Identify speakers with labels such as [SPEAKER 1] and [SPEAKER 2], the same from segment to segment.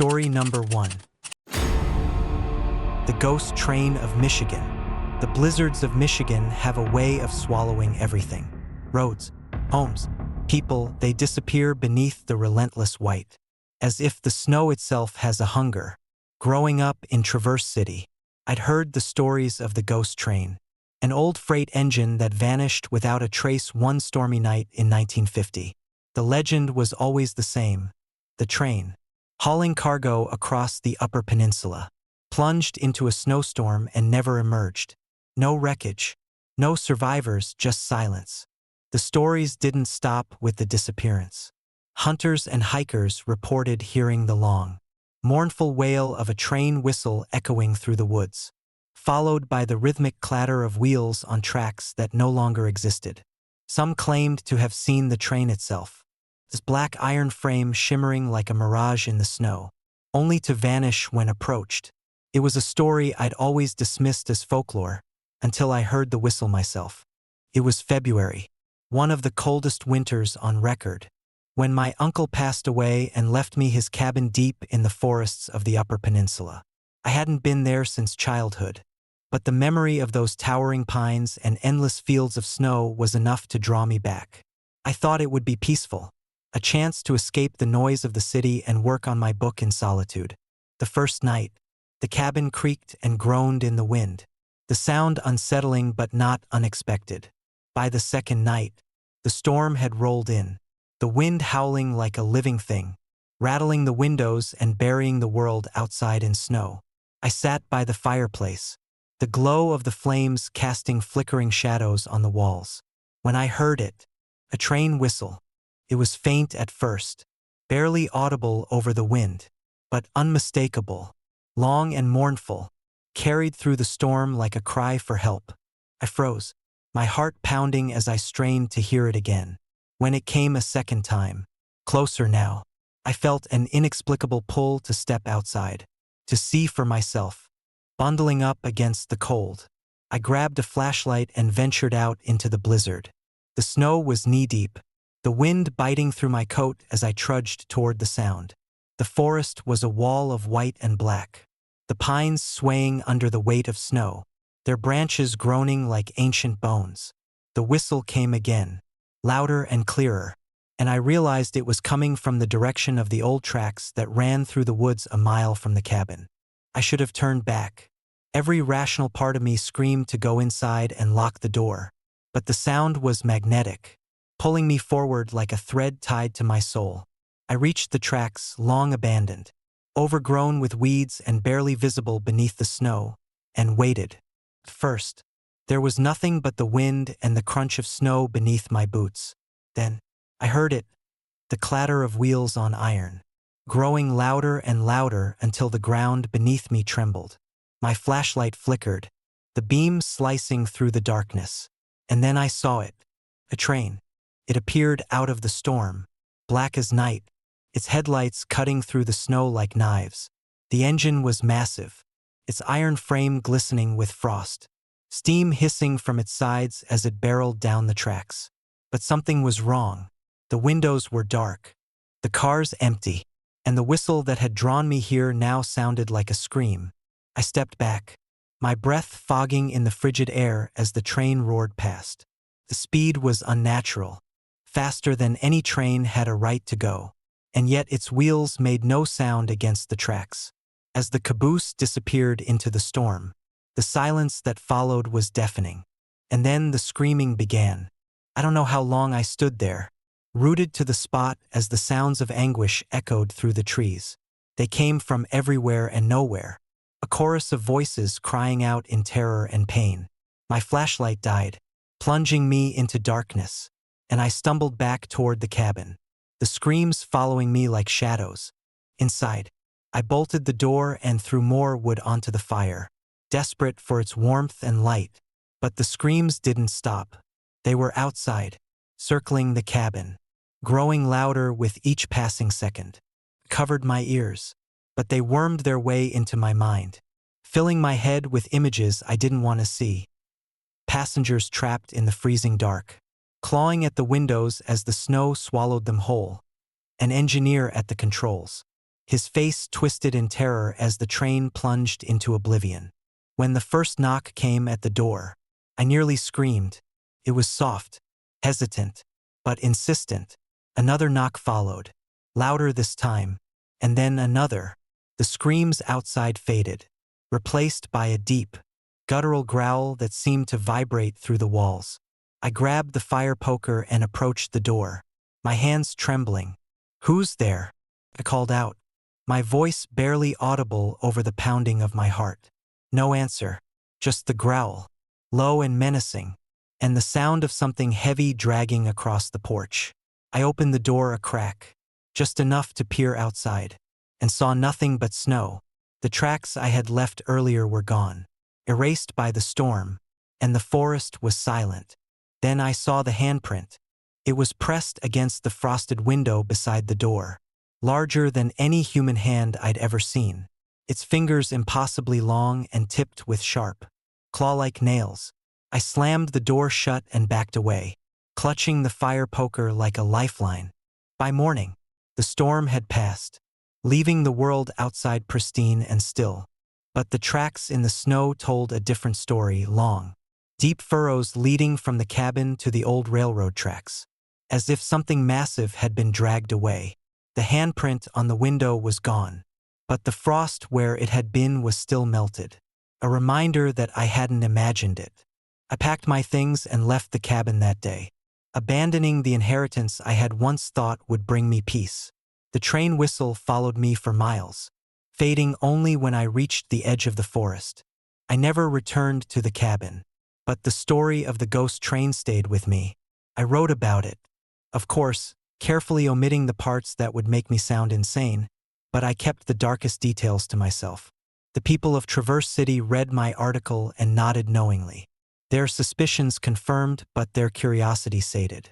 [SPEAKER 1] Story number 1. The Ghost Train of Michigan. The blizzards of Michigan have a way of swallowing everything. Roads, homes, people, they disappear beneath the relentless white, as if the snow itself has a hunger. Growing up in Traverse City, I'd heard the stories of the ghost train, an old freight engine that vanished without a trace one stormy night in 1950. The legend was always the same. The train, hauling cargo across the Upper Peninsula, plunged into a snowstorm and never emerged. No wreckage, no survivors, just silence. The stories didn't stop with the disappearance. Hunters and hikers reported hearing the long, mournful wail of a train whistle echoing through the woods, followed by the rhythmic clatter of wheels on tracks that no longer existed. Some claimed to have seen the train itself, its black iron frame shimmering like a mirage in the snow, only to vanish when approached. It was a story I'd always dismissed as folklore, until I heard the whistle myself. It was February, one of the coldest winters on record, when my uncle passed away and left me his cabin deep in the forests of the Upper Peninsula. I hadn't been there since childhood, but the memory of those towering pines and endless fields of snow was enough to draw me back. I thought it would be peaceful, a chance to escape the noise of the city and work on my book in solitude. The first night, the cabin creaked and groaned in the wind, the sound unsettling but not unexpected. By the second night, the storm had rolled in, the wind howling like a living thing, rattling the windows and burying the world outside in snow. I sat by the fireplace, the glow of the flames casting flickering shadows on the walls, when I heard it, a train whistle. It was faint at first, barely audible over the wind, but unmistakable, long and mournful, carried through the storm like a cry for help. I froze, my heart pounding as I strained to hear it again. When it came a second time, closer now, I felt an inexplicable pull to step outside, to see for myself. Bundling up against the cold, I grabbed a flashlight and ventured out into the blizzard. The snow was knee-deep, the wind biting through my coat as I trudged toward the sound. The forest was a wall of white and black, the pines swaying under the weight of snow, their branches groaning like ancient bones. The whistle came again, louder and clearer, and I realized it was coming from the direction of the old tracks that ran through the woods a mile from the cabin. I should have turned back. Every rational part of me screamed to go inside and lock the door, but the sound was magnetic, pulling me forward like a thread tied to my soul. I reached the tracks, long abandoned, overgrown with weeds and barely visible beneath the snow, and waited. First, there was nothing but the wind and the crunch of snow beneath my boots. Then, I heard it, the clatter of wheels on iron, growing louder and louder until the ground beneath me trembled. My flashlight flickered, the beam slicing through the darkness. And then I saw it, a train. It appeared out of the storm, black as night, its headlights cutting through the snow like knives. The engine was massive, its iron frame glistening with frost, steam hissing from its sides as it barreled down the tracks. But something was wrong. The windows were dark, the cars empty, and the whistle that had drawn me here now sounded like a scream. I stepped back, my breath fogging in the frigid air as the train roared past. The speed was unnatural, faster than any train had a right to go, and yet its wheels made no sound against the tracks. As the caboose disappeared into the storm, the silence that followed was deafening. And then the screaming began. I don't know how long I stood there, rooted to the spot as the sounds of anguish echoed through the trees. They came from everywhere and nowhere, a chorus of voices crying out in terror and pain. My flashlight died, plunging me into darkness, and I stumbled back toward the cabin, the screams following me like shadows. Inside, I bolted the door and threw more wood onto the fire, desperate for its warmth and light. But the screams didn't stop. They were outside, circling the cabin, growing louder with each passing second. Covered my ears, but they wormed their way into my mind, filling my head with images I didn't want to see. Passengers trapped in the freezing dark, clawing at the windows as the snow swallowed them whole. An engineer at the controls, his face twisted in terror as the train plunged into oblivion. When the first knock came at the door, I nearly screamed. It was soft, hesitant, but insistent. Another knock followed, louder this time, and then another. The screams outside faded, replaced by a deep, guttural growl that seemed to vibrate through the walls. I grabbed the fire poker and approached the door, my hands trembling. "Who's there?" I called out, my voice barely audible over the pounding of my heart. No answer, just the growl, low and menacing, and the sound of something heavy dragging across the porch. I opened the door a crack, just enough to peer outside, and saw nothing but snow. The tracks I had left earlier were gone, erased by the storm, and the forest was silent. Then I saw the handprint. It was pressed against the frosted window beside the door, larger than any human hand I'd ever seen, its fingers impossibly long and tipped with sharp, claw-like nails. I slammed the door shut and backed away, clutching the fire poker like a lifeline. By morning, the storm had passed, leaving the world outside pristine and still. But the tracks in the snow told a different story, long, deep furrows leading from the cabin to the old railroad tracks, as if something massive had been dragged away. The handprint on the window was gone, but the frost where it had been was still melted, a reminder that I hadn't imagined it. I packed my things and left the cabin that day, abandoning the inheritance I had once thought would bring me peace. The train whistle followed me for miles, fading only when I reached the edge of the forest. I never returned to the cabin, but the story of the ghost train stayed with me. I wrote about it, of course, carefully omitting the parts that would make me sound insane, but I kept the darkest details to myself. The people of Traverse City read my article and nodded knowingly. Their suspicions confirmed, but their curiosity sated.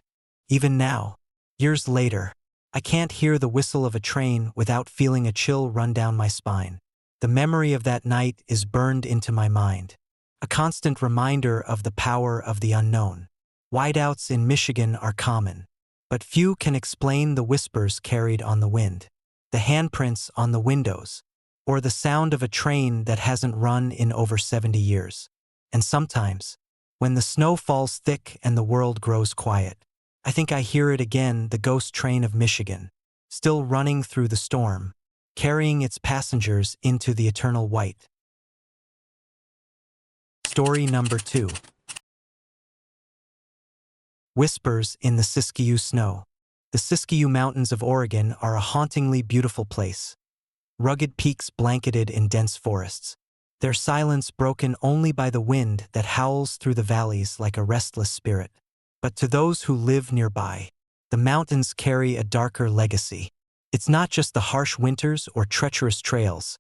[SPEAKER 1] Even now, years later, I can't hear the whistle of a train without feeling a chill run down my spine. The memory of that night is burned into my mind, a constant reminder of the power of the unknown. Whiteouts in Michigan are common, but few can explain the whispers carried on the wind, the handprints on the windows, or the sound of a train that hasn't run in over 70 years. And sometimes, when the snow falls thick and the world grows quiet, I think I hear it again, the ghost train of Michigan, still running through the storm, carrying its passengers into the eternal white. Story number 2. Whispers in the Siskiyou Snow. The Siskiyou Mountains of Oregon are a hauntingly beautiful place. Rugged peaks blanketed in dense forests, their silence broken only by the wind that howls through the valleys like a restless spirit. But to those who live nearby, the mountains carry a darker legacy. It's not just the harsh winters or treacherous trails.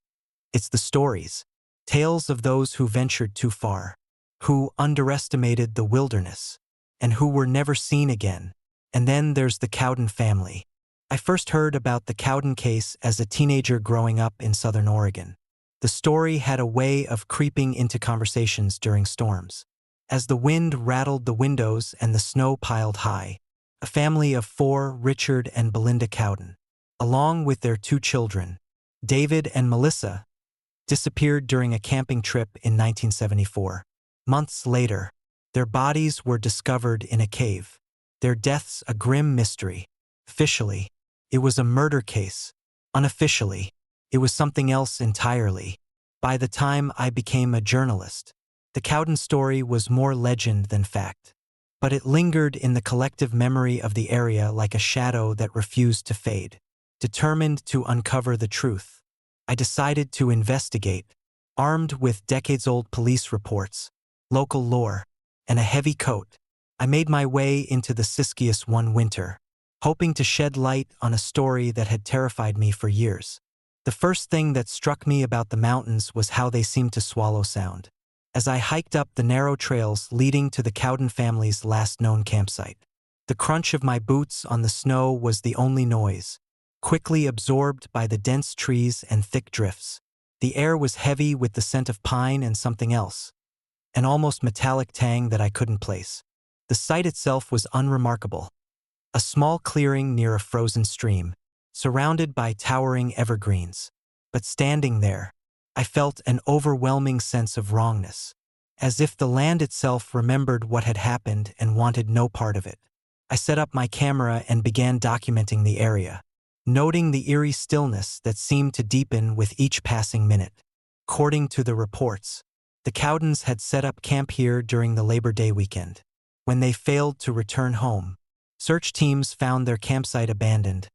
[SPEAKER 1] It's the stories, tales of those who ventured too far, who underestimated the wilderness, and who were never seen again. And then there's the Cowden family. I first heard about the Cowden case as a teenager growing up in Southern Oregon. The story had a way of creeping into conversations during storms. As the wind rattled the windows and the snow piled high, a family of 4, Richard and Belinda Cowden, along with their 2 children, David and Melissa, disappeared during a camping trip in 1974. Months later, their bodies were discovered in a cave, their deaths a grim mystery. Officially, it was a murder case. Unofficially, it was something else entirely. By the time I became a journalist, the Cowden story was more legend than fact, but it lingered in the collective memory of the area like a shadow that refused to fade. Determined to uncover the truth, I decided to investigate, armed with decades-old police reports, local lore, and a heavy coat. I made my way into the Siskiyou one winter, hoping to shed light on a story that had terrified me for years. The first thing that struck me about the mountains was how they seemed to swallow sound. As I hiked up the narrow trails leading to the Cowden family's last known campsite, the crunch of my boots on the snow was the only noise, quickly absorbed by the dense trees and thick drifts. The air was heavy with the scent of pine and something else, an almost metallic tang that I couldn't place. The site itself was unremarkable. A small clearing near a frozen stream, surrounded by towering evergreens. But standing there, I felt an overwhelming sense of wrongness, as if the land itself remembered what had happened and wanted no part of it. I set up my camera and began documenting the area, noting the eerie stillness that seemed to deepen with each passing minute. According to the reports, the Cowdens had set up camp here during the Labor Day weekend. When they failed to return home, search teams found their campsite abandoned,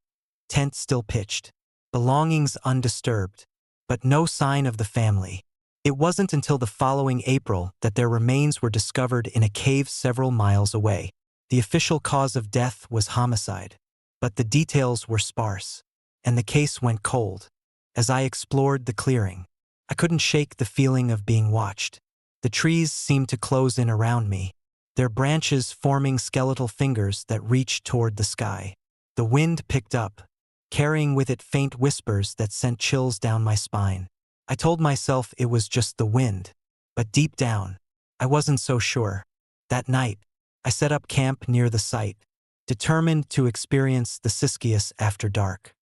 [SPEAKER 1] tent still pitched, belongings undisturbed, but no sign of the family. It wasn't until the following April that their remains were discovered in a cave several miles away. The official cause of death was homicide, but the details were sparse, and the case went cold. As I explored the clearing, I couldn't shake the feeling of being watched. The trees seemed to close in around me, their branches forming skeletal fingers that reached toward the sky. The wind picked up, carrying with it faint whispers that sent chills down my spine. I told myself it was just the wind, but deep down, I wasn't so sure. That night, I set up camp near the site, determined to experience the Siskius after dark.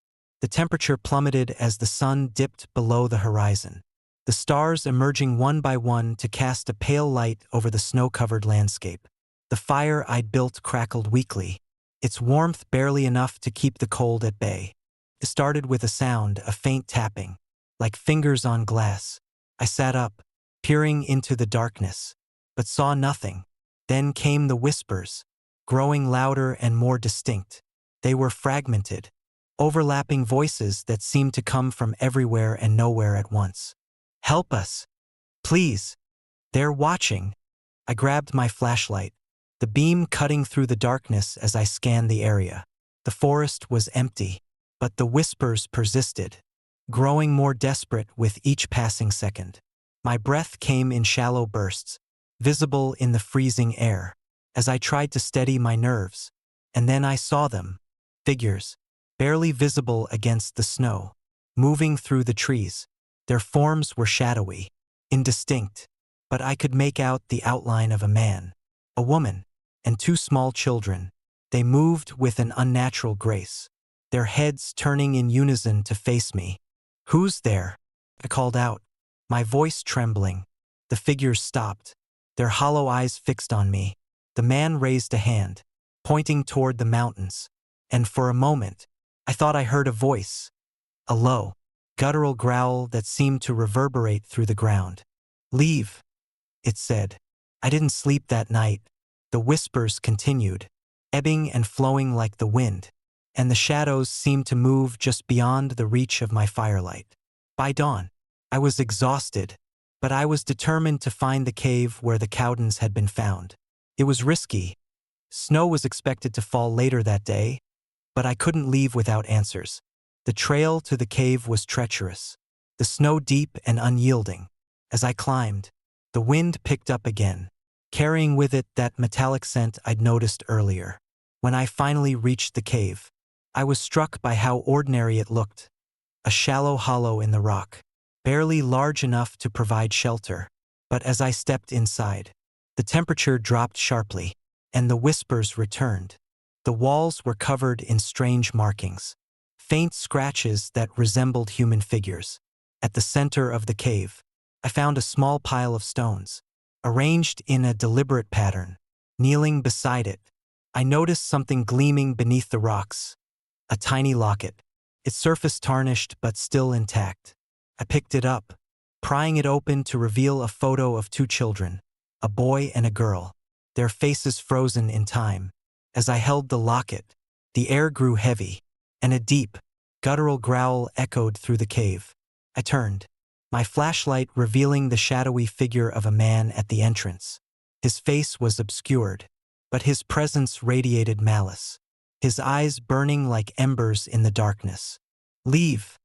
[SPEAKER 1] The temperature plummeted as the sun dipped below the horizon, the stars emerging one by one to cast a pale light over the snow-covered landscape. The fire I'd built crackled weakly, its warmth barely enough to keep the cold at bay. It started with a sound, a faint tapping, like fingers on glass. I sat up, peering into the darkness, but saw nothing. Then came the whispers, growing louder and more distinct. They were fragmented, overlapping voices that seemed to come from everywhere and nowhere at once. "Help us! Please! They're watching!" I grabbed my flashlight, the beam cutting through the darkness as I scanned the area. The forest was empty, but the whispers persisted, growing more desperate with each passing second. My breath came in shallow bursts, visible in the freezing air, as I tried to steady my nerves. And then I saw them, figures, barely visible against the snow, moving through the trees. Their forms were shadowy, indistinct, but I could make out the outline of a man, a woman, and two small children. They moved with an unnatural grace, their heads turning in unison to face me. "Who's there?" I called out, my voice trembling. The figures stopped, their hollow eyes fixed on me. The man raised a hand, pointing toward the mountains, and for a moment, I thought I heard a voice, a low, guttural growl that seemed to reverberate through the ground. "Leave," it said. I didn't sleep that night. The whispers continued, ebbing and flowing like the wind, and the shadows seemed to move just beyond the reach of my firelight. By dawn, I was exhausted, but I was determined to find the cave where the Cowdens had been found. It was risky. Snow was expected to fall later that day, but I couldn't leave without answers. The trail to the cave was treacherous, the snow deep and unyielding. As I climbed, the wind picked up again, carrying with it that metallic scent I'd noticed earlier. When I finally reached the cave, I was struck by how ordinary it looked. A shallow hollow in the rock, barely large enough to provide shelter. But as I stepped inside, the temperature dropped sharply, and the whispers returned. The walls were covered in strange markings, faint scratches that resembled human figures. At the center of the cave, I found a small pile of stones, arranged in a deliberate pattern. Kneeling beside it, I noticed something gleaming beneath the rocks, a tiny locket, its surface tarnished but still intact. I picked it up, prying it open to reveal a photo of two children, a boy and a girl, their faces frozen in time. As I held the locket, the air grew heavy, and a deep, guttural growl echoed through the cave. I turned, my flashlight revealing the shadowy figure of a man at the entrance. His face was obscured, but his presence radiated malice, his eyes burning like embers in the darkness. "Leave,"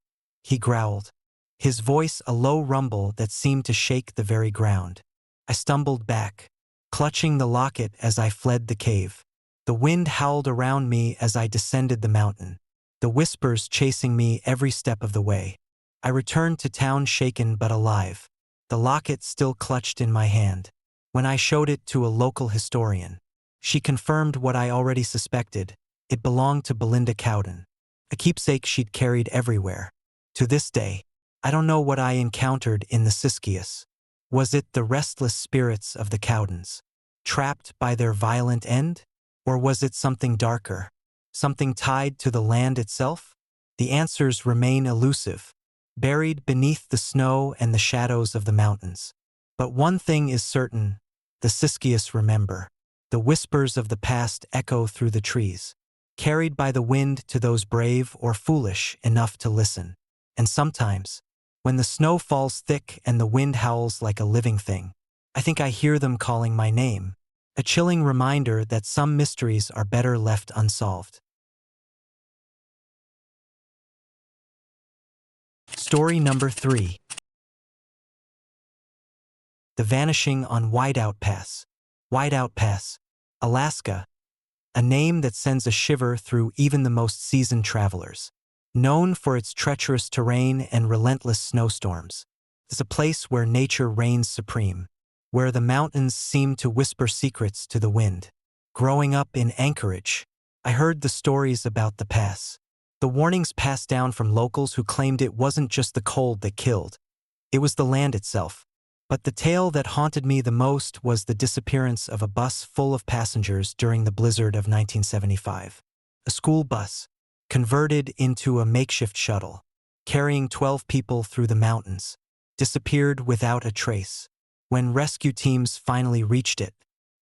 [SPEAKER 1] he growled, his voice a low rumble that seemed to shake the very ground. I stumbled back, clutching the locket as I fled the cave. The wind howled around me as I descended the mountain, the whispers chasing me every step of the way. I returned to town shaken but alive, the locket still clutched in my hand. When I showed it to a local historian, she confirmed what I already suspected. It belonged to Belinda Cowden. a keepsake she'd carried everywhere. To this day, I don't know what I encountered in the Siskius. Was it the restless spirits of the Cowdens, trapped by their violent end? Or was it something darker, something tied to the land itself? The answers remain elusive, buried beneath the snow and the shadows of the mountains. But one thing is certain, the Siskius remember. The whispers of the past echo through the trees, carried by the wind to those brave or foolish enough to listen. And sometimes, when the snow falls thick and the wind howls like a living thing, I think I hear them calling my name, a chilling reminder that some mysteries are better left unsolved. Story number 3. The Vanishing on Whiteout Pass. Whiteout Pass, Alaska, a name that sends a shiver through even the most seasoned travelers. Known for its treacherous terrain and relentless snowstorms, it's a place where nature reigns supreme, where the mountains seem to whisper secrets to the wind. Growing up in Anchorage, I heard the stories about the pass. The warnings passed down from locals who claimed it wasn't just the cold that killed, it was the land itself. But the tale that haunted me the most was the disappearance of a bus full of passengers during the blizzard of 1975. A school bus, converted into a makeshift shuttle, carrying 12 people through the mountains, disappeared without a trace. When rescue teams finally reached it,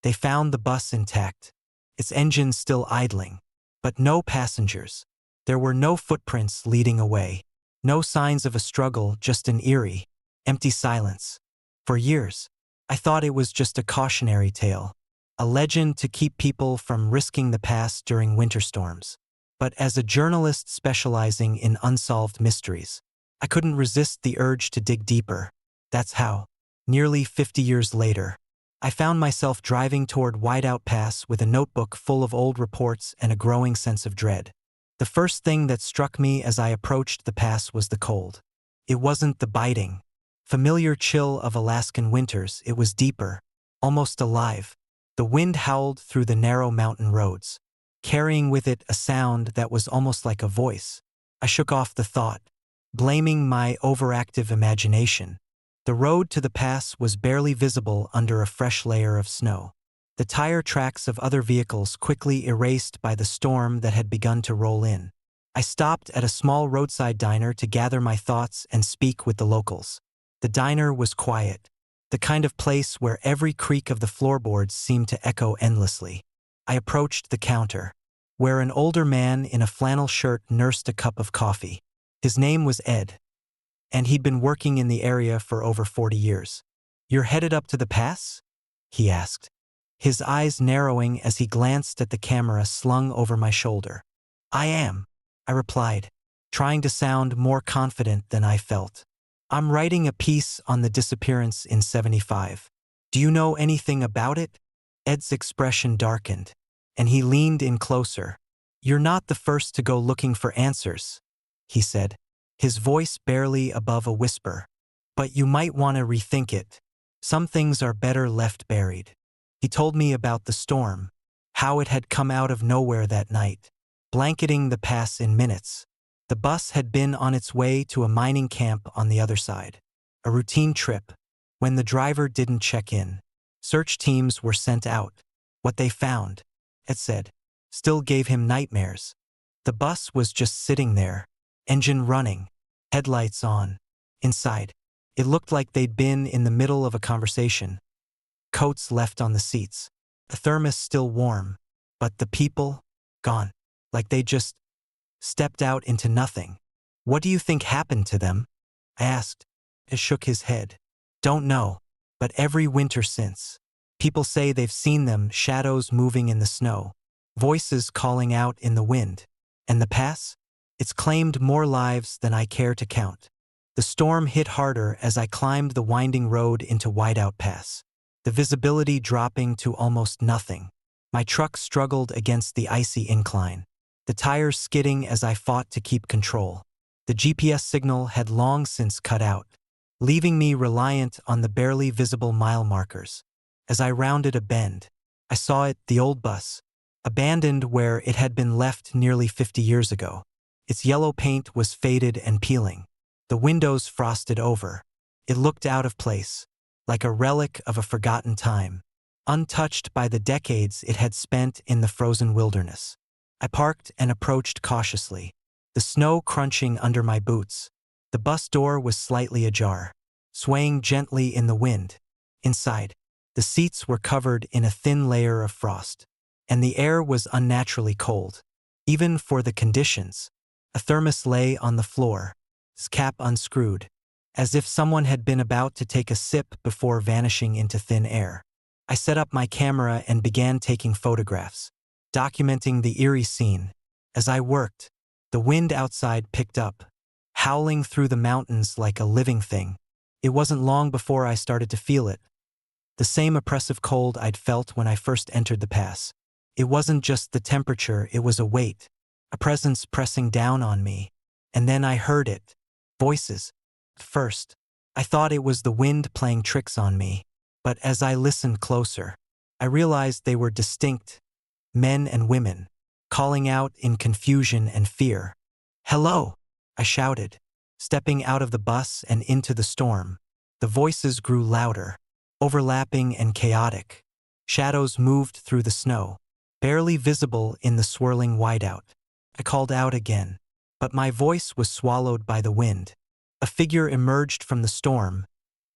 [SPEAKER 1] they found the bus intact, its engine still idling, but no passengers. There were no footprints leading away, no signs of a struggle, just an eerie, empty silence. For years, I thought it was just a cautionary tale, a legend to keep people from risking the pass during winter storms. But as a journalist specializing in unsolved mysteries, I couldn't resist the urge to dig deeper. That's how, nearly 50 years later, I found myself driving toward Whiteout Pass with a notebook full of old reports and a growing sense of dread. The first thing that struck me as I approached the pass was the cold. It wasn't the biting, familiar chill of Alaskan winters, it was deeper, almost alive. The wind howled through the narrow mountain roads, carrying with it a sound that was almost like a voice. I shook off the thought, blaming my overactive imagination. The road to the pass was barely visible under a fresh layer of snow, the tire tracks of other vehicles quickly erased by the storm that had begun to roll in. I stopped at a small roadside diner to gather my thoughts and speak with the locals. The diner was quiet, the kind of place where every creak of the floorboards seemed to echo endlessly. I approached the counter, where an older man in a flannel shirt nursed a cup of coffee. His name was Ed, and he'd been working in the area for over 40 years. "You're headed up to the pass?" he asked, his eyes narrowing as he glanced at the camera slung over my shoulder. "I am," I replied, trying to sound more confident than I felt. "I'm writing a piece on the disappearance in 75. Do you know anything about it?" Ed's expression darkened, and he leaned in closer. "You're not the first to go looking for answers," he said, his voice barely above a whisper. "But you might want to rethink it. Some things are better left buried." He told me about the storm, how it had come out of nowhere that night, blanketing the pass in minutes. The bus had been on its way to a mining camp on the other side. A routine trip. When the driver didn't check in, search teams were sent out. What they found, Ed said, still gave him nightmares. The bus was just sitting there, engine running, headlights on. Inside, it looked like they'd been in the middle of a conversation. Coats left on the seats, the thermos still warm, but the people, gone, like they just stepped out into nothing. "What do you think happened to them?" I asked. He shook his head. "Don't know, but every winter since, people say they've seen them, shadows moving in the snow, voices calling out in the wind. And the pass? It's claimed more lives than I care to count." The storm hit harder as I climbed the winding road into Whiteout Pass, the visibility dropping to almost nothing. My truck struggled against the icy incline, the tires skidding as I fought to keep control. The GPS signal had long since cut out, leaving me reliant on the barely visible mile markers. As I rounded a bend, I saw it, the old bus, abandoned where it had been left nearly 50 years ago. Its yellow paint was faded and peeling, the windows frosted over. It looked out of place, like a relic of a forgotten time, untouched by the decades it had spent in the frozen wilderness. I parked and approached cautiously, the snow crunching under my boots. The bus door was slightly ajar, swaying gently in the wind. Inside, the seats were covered in a thin layer of frost, and the air was unnaturally cold. Even for the conditions, a thermos lay on the floor, its cap unscrewed, as if someone had been about to take a sip before vanishing into thin air. I set up my camera and began taking photographs, documenting the eerie scene. As I worked, the wind outside picked up, howling through the mountains like a living thing. It wasn't long before I started to feel it. The same oppressive cold I'd felt when I first entered the pass. It wasn't just the temperature, it was a weight, a presence pressing down on me. And then I heard it. Voices. At first, I thought it was the wind playing tricks on me, but as I listened closer, I realized they were distinct, men and women, calling out in confusion and fear. "Hello!" I shouted, stepping out of the bus and into the storm. The voices grew louder, overlapping and chaotic. Shadows moved through the snow, barely visible in the swirling whiteout. I called out again, but my voice was swallowed by the wind. A figure emerged from the storm,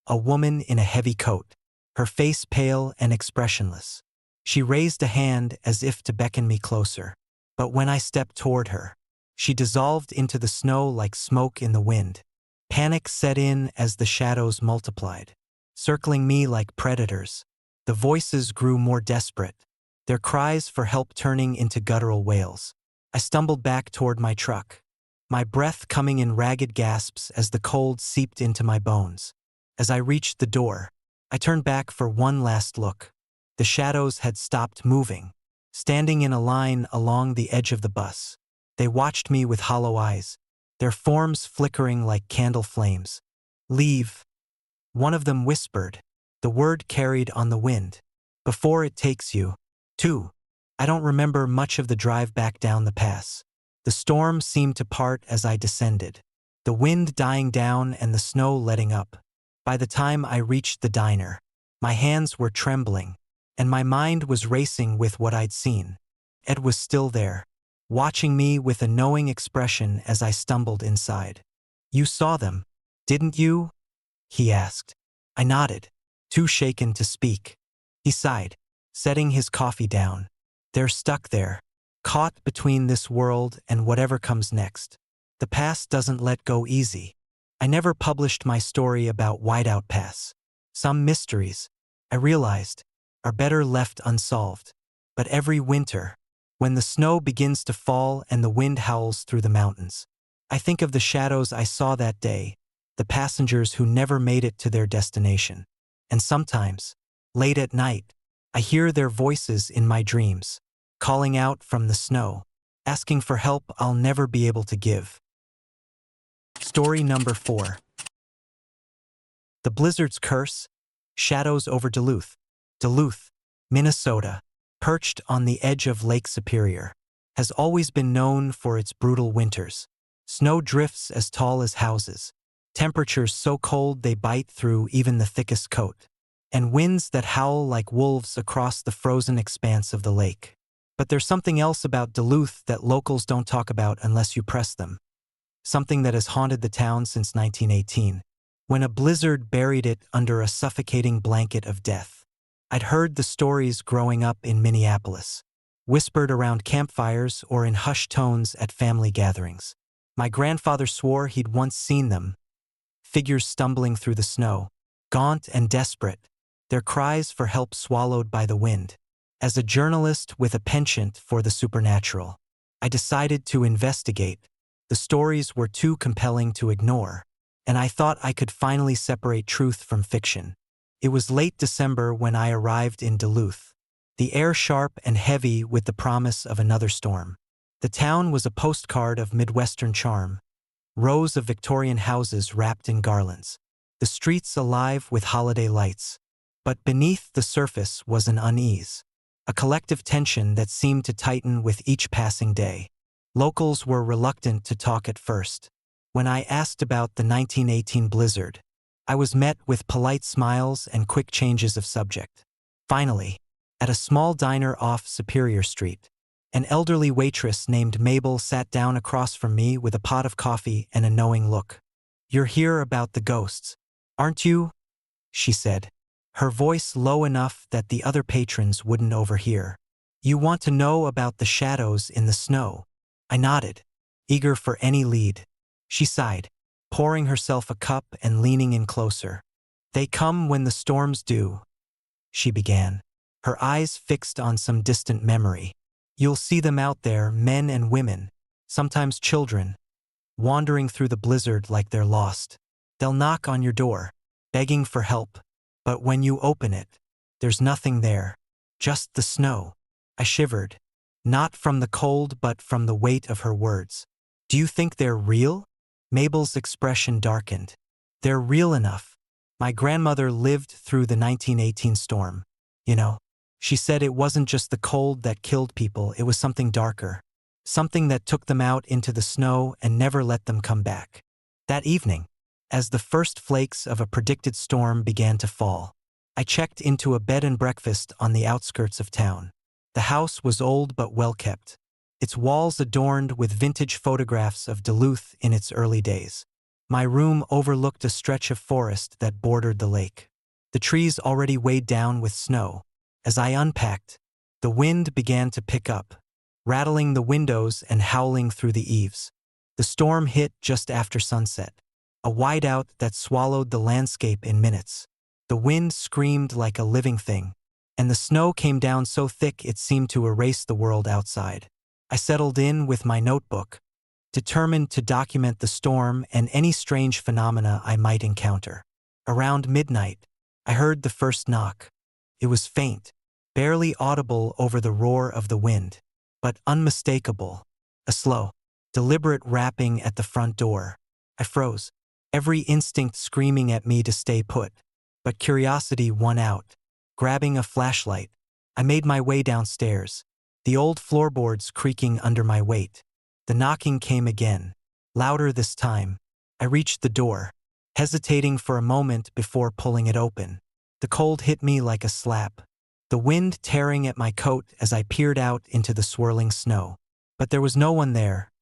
[SPEAKER 1] a woman in a heavy coat, her face pale and expressionless. She raised a hand as if to beckon me closer, but when I stepped toward her, she dissolved into the snow like smoke in the wind. Panic set in as the shadows multiplied, circling me like predators. The voices grew more desperate, their cries for help turning into guttural wails. I stumbled back toward my truck, my breath coming in ragged gasps as the cold seeped into my bones. As I reached the door, I turned back for one last look. The shadows had stopped moving, standing in a line along the edge of the bus. They watched me with hollow eyes, their forms flickering like candle flames. "Leave," one of them whispered, the word carried on the wind. "Before it takes you." 2. I don't remember much of the drive back down the pass. The storm seemed to part as I descended, the wind dying down and the snow letting up. By the time I reached the diner, my hands were trembling, and my mind was racing with what I'd seen. Ed was still there, watching me with a knowing expression as I stumbled inside. "You saw them, didn't you?" he asked. I nodded, too shaken to speak. He sighed, setting his coffee down. "They're stuck there, caught between this world and whatever comes next. The past doesn't let go easy." I never published my story about Whiteout Pass. Some mysteries, I realized, are better left unsolved. But every winter, when the snow begins to fall and the wind howls through the mountains, I think of the shadows I saw that day, the passengers who never made it to their destination. And sometimes, late at night, I hear their voices in my dreams, calling out from the snow, asking for help I'll never be able to give. Story number 4. The Blizzard's Curse, Shadows over Duluth. Duluth, Minnesota, perched on the edge of Lake Superior, has always been known for its brutal winters. Snow drifts as tall as houses, temperatures so cold they bite through even the thickest coat, and winds that howl like wolves across the frozen expanse of the lake. But there's something else about Duluth that locals don't talk about unless you press them. Something that has haunted the town since 1918, when a blizzard buried it under a suffocating blanket of death. I'd heard the stories growing up in Minneapolis, whispered around campfires or in hushed tones at family gatherings. My grandfather swore he'd once seen them, figures stumbling through the snow, gaunt and desperate, their cries for help swallowed by the wind. As a journalist with a penchant for the supernatural, I decided to investigate. The stories were too compelling to ignore, and I thought I could finally separate truth from fiction. It was late December when I arrived in Duluth, the air sharp and heavy with the promise of another storm. The town was a postcard of Midwestern charm, rows of Victorian houses wrapped in garlands, the streets alive with holiday lights. But beneath the surface was an unease, a collective tension that seemed to tighten with each passing day. Locals were reluctant to talk at first. When I asked about the 1918 blizzard, I was met with polite smiles and quick changes of subject. Finally, at a small diner off Superior Street, an elderly waitress named Mabel sat down across from me with a pot of coffee and a knowing look. "You're here about the ghosts, aren't you?" she said, her voice low enough that the other patrons wouldn't overhear. "You want to know about the shadows in the snow?" I nodded, eager for any lead. She sighed, pouring herself a cup and leaning in closer. "They come when the storms do," she began, her eyes fixed on some distant memory. "You'll see them out there, men and women, sometimes children, wandering through the blizzard like they're lost. They'll knock on your door, begging for help. But when you open it, there's nothing there, just the snow." I shivered, not from the cold but from the weight of her words. "Do you think they're real?" Mabel's expression darkened. "They're real enough. My grandmother lived through the 1918 storm. You know, she said it wasn't just the cold that killed people, it was something darker. Something that took them out into the snow and never let them come back." That evening, as the first flakes of a predicted storm began to fall, I checked into a bed and breakfast on the outskirts of town. The house was old but well kept, its walls adorned with vintage photographs of Duluth in its early days. My room overlooked a stretch of forest that bordered the lake, the trees already weighed down with snow. As I unpacked, the wind began to pick up, rattling the windows and howling through the eaves. The storm hit just after sunset, a whiteout that swallowed the landscape in minutes. The wind screamed like a living thing, and the snow came down so thick it seemed to erase the world outside. I settled in with my notebook, determined to document the storm and any strange phenomena I might encounter. Around midnight, I heard the first knock. It was faint, barely audible over the roar of the wind, but unmistakable. A slow, deliberate rapping at the front door. I froze, every instinct screaming at me to stay put. But curiosity won out. Grabbing a flashlight, I made my way downstairs, the old floorboards creaking under my weight. The knocking came again, louder this time. I reached the door, hesitating for a moment before pulling it open. The cold hit me like a slap, the wind tearing at my coat as I peered out into the swirling snow. But there was no one there,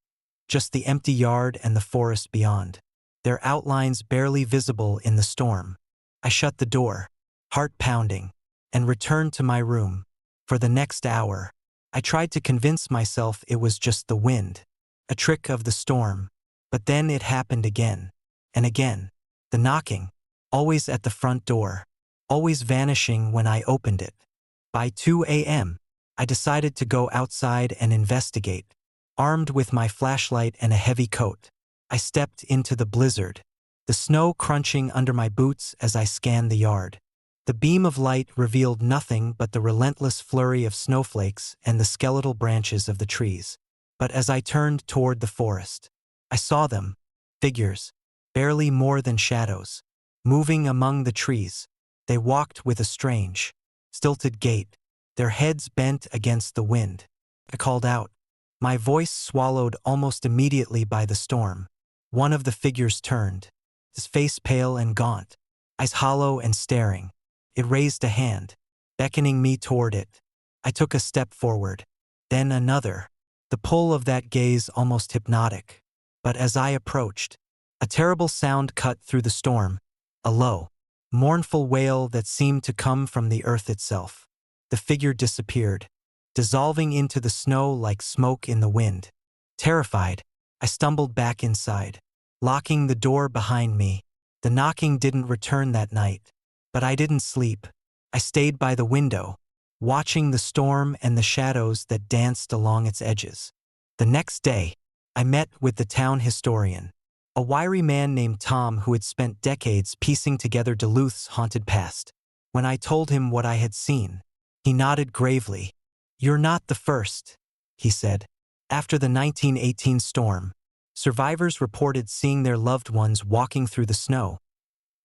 [SPEAKER 1] just the empty yard and the forest beyond, their outlines barely visible in the storm. I shut the door, heart pounding, and returned to my room. For the next hour, I tried to convince myself it was just the wind, a trick of the storm. But then it happened again, and again. The knocking, always at the front door, always vanishing when I opened it. By 2 a.m., I decided to go outside and investigate. Armed with my flashlight and a heavy coat, I stepped into the blizzard, the snow crunching under my boots as I scanned the yard. The beam of light revealed nothing but the relentless flurry of snowflakes and the skeletal branches of the trees. But as I turned toward the forest, I saw them, figures, barely more than shadows, moving among the trees. They walked with a strange, stilted gait, their heads bent against the wind. I called out, my voice swallowed almost immediately by the storm. One of the figures turned, his face pale and gaunt, eyes hollow and staring. It raised a hand, beckoning me toward it. I took a step forward, then another, the pull of that gaze almost hypnotic. But as I approached, a terrible sound cut through the storm, a low, mournful wail that seemed to come from the earth itself. The figure disappeared, dissolving into the snow like smoke in the wind. Terrified, I stumbled back inside, locking the door behind me. The knocking didn't return that night. But I didn't sleep. I stayed by the window, watching the storm and the shadows that danced along its edges. The next day, I met with the town historian, a wiry man named Tom who had spent decades piecing together Duluth's haunted past. When I told him what I had seen, he nodded gravely. "You're not the first," he said. After the 1918 storm, survivors reported seeing their loved ones walking through the snow.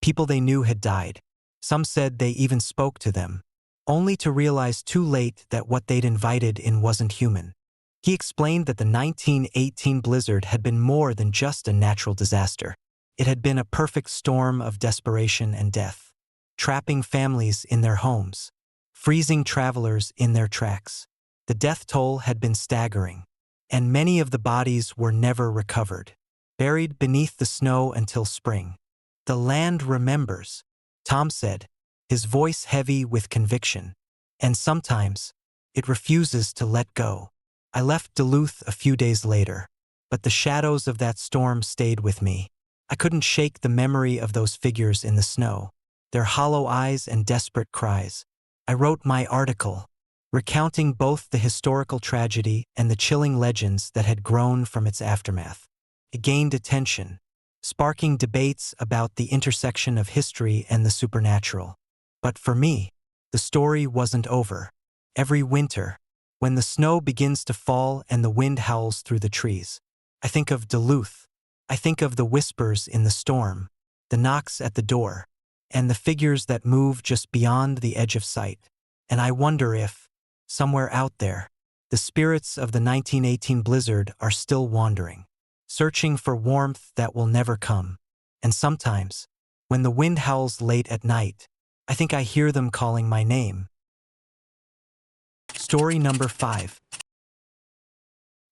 [SPEAKER 1] People they knew had died. Some said they even spoke to them, only to realize too late that what they'd invited in wasn't human. He explained that the 1918 blizzard had been more than just a natural disaster. It had been a perfect storm of desperation and death, trapping families in their homes, freezing travelers in their tracks. The death toll had been staggering, and many of the bodies were never recovered, buried beneath the snow until spring. "The land remembers," Tom said, his voice heavy with conviction. "And sometimes, it refuses to let go." I left Duluth a few days later, but the shadows of that storm stayed with me. I couldn't shake the memory of those figures in the snow, their hollow eyes and desperate cries. I wrote my article, recounting both the historical tragedy and the chilling legends that had grown from its aftermath. It gained attention, sparking debates about the intersection of history and the supernatural. But for me, the story wasn't over. Every winter, when the snow begins to fall and the wind howls through the trees, I think of Duluth. I think of the whispers in the storm, the knocks at the door, and the figures that move just beyond the edge of sight. And I wonder if, somewhere out there, the spirits of the 1918 blizzard are still wandering, searching for warmth that will never come. And sometimes, when the wind howls late at night, I think I hear them calling my name. Story number 5.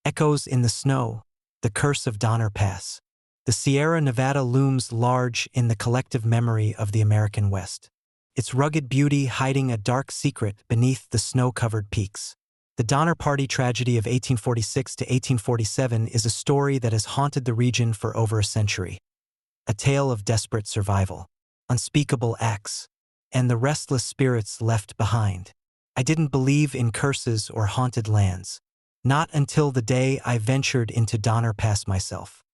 [SPEAKER 1] Echoes in the Snow, The Curse of Donner Pass. The Sierra Nevada looms large in the collective memory of the American West, its rugged beauty hiding a dark secret beneath the snow-covered peaks. The Donner Party tragedy of 1846 to 1847 is a story that has haunted the region for over a century. A tale of desperate survival, unspeakable acts, and the restless spirits left behind. I didn't believe in curses or haunted lands. Not until the day I ventured into Donner Pass myself.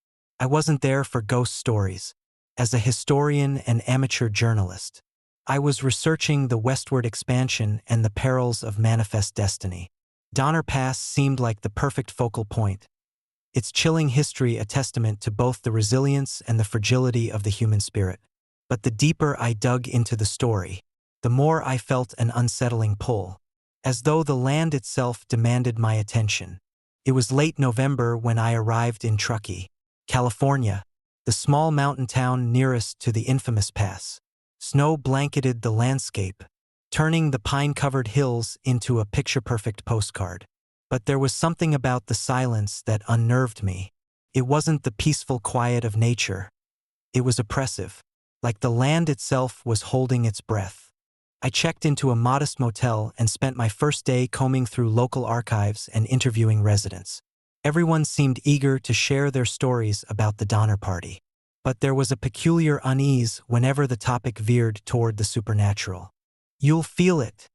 [SPEAKER 1] I wasn't there for ghost stories. As a historian and amateur journalist, I was researching the westward expansion and the perils of manifest destiny. Donner Pass seemed like the perfect focal point, its chilling history a testament to both the resilience and the fragility of the human spirit. But the deeper I dug into the story, the more I felt an unsettling pull, as though the land itself demanded my attention. It was late November when I arrived in Truckee, California, the small mountain town nearest to the infamous pass. Snow blanketed the landscape, turning the pine-covered hills into a picture-perfect postcard. But there was something about the silence that unnerved me. It wasn't the peaceful quiet of nature. It was oppressive, like the land itself was holding its breath. I checked into a modest motel and spent my first day combing through local archives and interviewing residents. Everyone seemed eager to share their stories about the Donner Party. But there was a peculiar unease whenever the topic veered toward the supernatural. "You'll feel it,"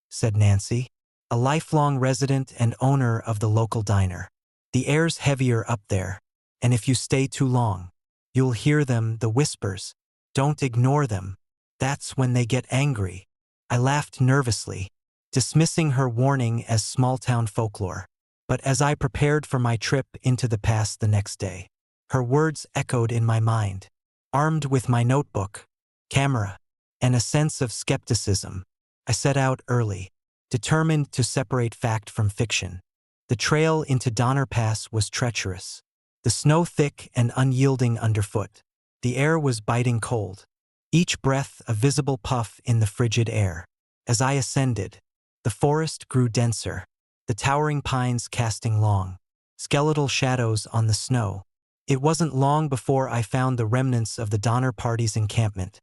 [SPEAKER 1] said Nancy, a lifelong resident and owner of the local diner. "The air's heavier up there, and if you stay too long, you'll hear them, the whispers. Don't ignore them. That's when they get angry." I laughed nervously, dismissing her warning as small-town folklore. But as I prepared for my trip into the past the next day, her words echoed in my mind. Armed with my notebook, camera, and a sense of skepticism, I set out early, determined to separate fact from fiction. The trail into Donner Pass was treacherous, the snow thick and unyielding underfoot. The air was biting cold, each breath a visible puff in the frigid air. As I ascended, the forest grew denser, the towering pines casting long, skeletal shadows on the snow. It wasn't long before I found the remnants of the Donner Party's encampment.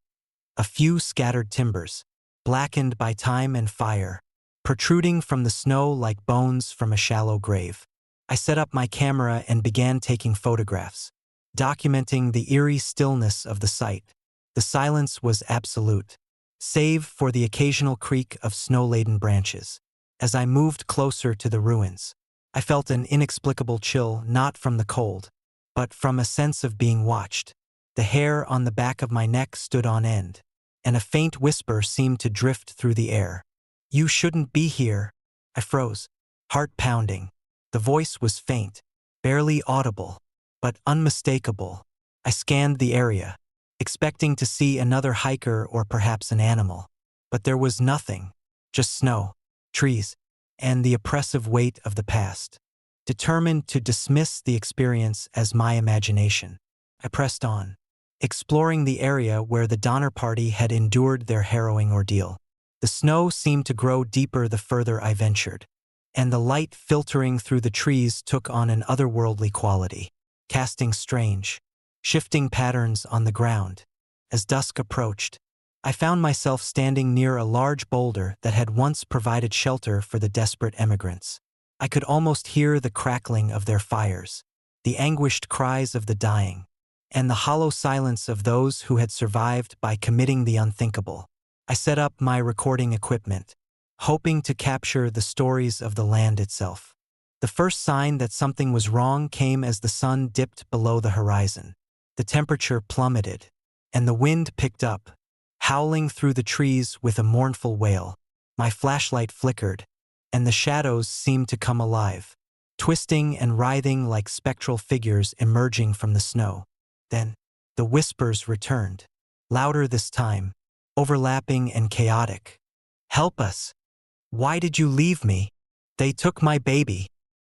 [SPEAKER 1] A few scattered timbers, blackened by time and fire, protruding from the snow like bones from a shallow grave. I set up my camera and began taking photographs, documenting the eerie stillness of the site. The silence was absolute, save for the occasional creak of snow-laden branches. As I moved closer to the ruins, I felt an inexplicable chill, not from the cold, but from a sense of being watched. The hair on the back of my neck stood on end, and a faint whisper seemed to drift through the air. "You shouldn't be here." I froze, heart pounding. The voice was faint, barely audible, but unmistakable. I scanned the area, expecting to see another hiker or perhaps an animal. But there was nothing, just snow, trees, and the oppressive weight of the past. Determined to dismiss the experience as my imagination, I pressed on, exploring the area where the Donner Party had endured their harrowing ordeal. The snow seemed to grow deeper the further I ventured, and the light filtering through the trees took on an otherworldly quality, casting strange, shifting patterns on the ground. As dusk approached, I found myself standing near a large boulder that had once provided shelter for the desperate emigrants. I could almost hear the crackling of their fires, the anguished cries of the dying, and the hollow silence of those who had survived by committing the unthinkable. I set up my recording equipment, hoping to capture the stories of the land itself. The first sign that something was wrong came as the sun dipped below the horizon. The temperature plummeted, and the wind picked up, howling through the trees with a mournful wail. My flashlight flickered, and the shadows seemed to come alive, twisting and writhing like spectral figures emerging from the snow. Then, the whispers returned, louder this time, overlapping and chaotic. "Help us! Why did you leave me? They took my baby."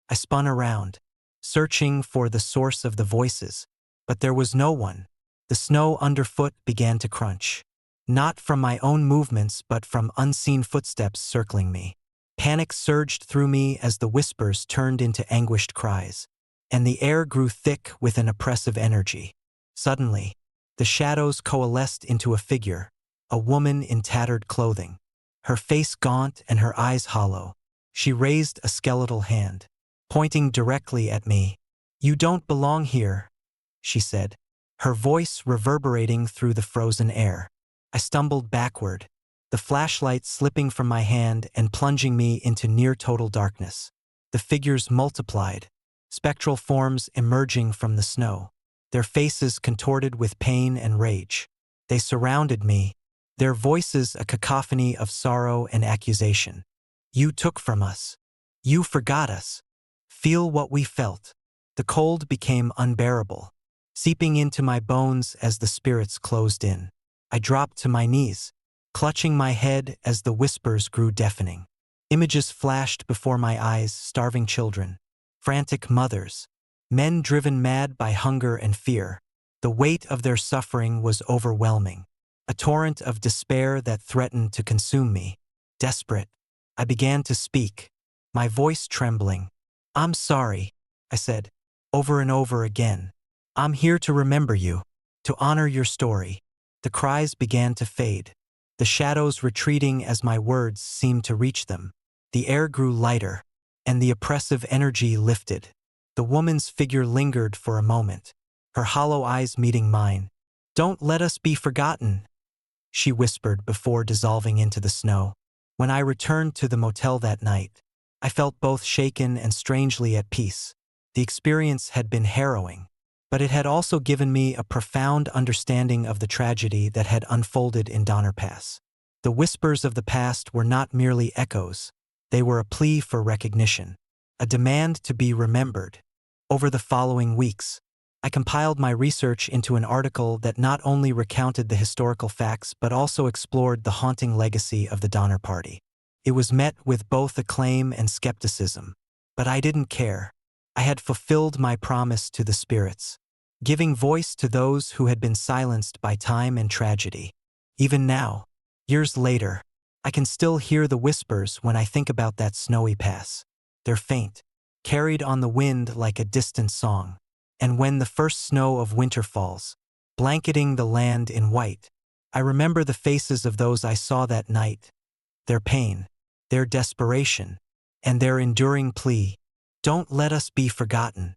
[SPEAKER 1] I spun around, searching for the source of the voices, but there was no one. The snow underfoot began to crunch, not from my own movements but from unseen footsteps circling me. Panic surged through me as the whispers turned into anguished cries, and the air grew thick with an oppressive energy. Suddenly, the shadows coalesced into a figure, a woman in tattered clothing, her face gaunt and her eyes hollow. She raised a skeletal hand, pointing directly at me. "You don't belong here," she said, her voice reverberating through the frozen air. I stumbled backward, the flashlight slipping from my hand and plunging me into near-total darkness. The figures multiplied, spectral forms emerging from the snow, their faces contorted with pain and rage. They surrounded me, their voices a cacophony of sorrow and accusation. "You took from us. You forgot us. Feel what we felt." The cold became unbearable, seeping into my bones as the spirits closed in. I dropped to my knees, clutching my head as the whispers grew deafening. Images flashed before my eyes: starving children, frantic mothers, men driven mad by hunger and fear. The weight of their suffering was overwhelming, a torrent of despair that threatened to consume me. Desperate, I began to speak, my voice trembling. "I'm sorry," I said, over and over again. "I'm here to remember you, to honor your story." The cries began to fade, the shadows retreating as my words seemed to reach them. The air grew lighter, and the oppressive energy lifted. The woman's figure lingered for a moment, her hollow eyes meeting mine. "Don't let us be forgotten," she whispered before dissolving into the snow. When I returned to the motel that night, I felt both shaken and strangely at peace. The experience had been harrowing, but it had also given me a profound understanding of the tragedy that had unfolded in Donner Pass. The whispers of the past were not merely echoes, they were a plea for recognition, a demand to be remembered. Over the following weeks, I compiled my research into an article that not only recounted the historical facts but also explored the haunting legacy of the Donner Party. It was met with both acclaim and skepticism, but I didn't care. I had fulfilled my promise to the spirits, giving voice to those who had been silenced by time and tragedy. Even now, years later, I can still hear the whispers when I think about that snowy pass. They're faint, carried on the wind like a distant song. And when the first snow of winter falls, blanketing the land in white, I remember the faces of those I saw that night, their pain, their desperation, and their enduring plea: "Don't let us be forgotten."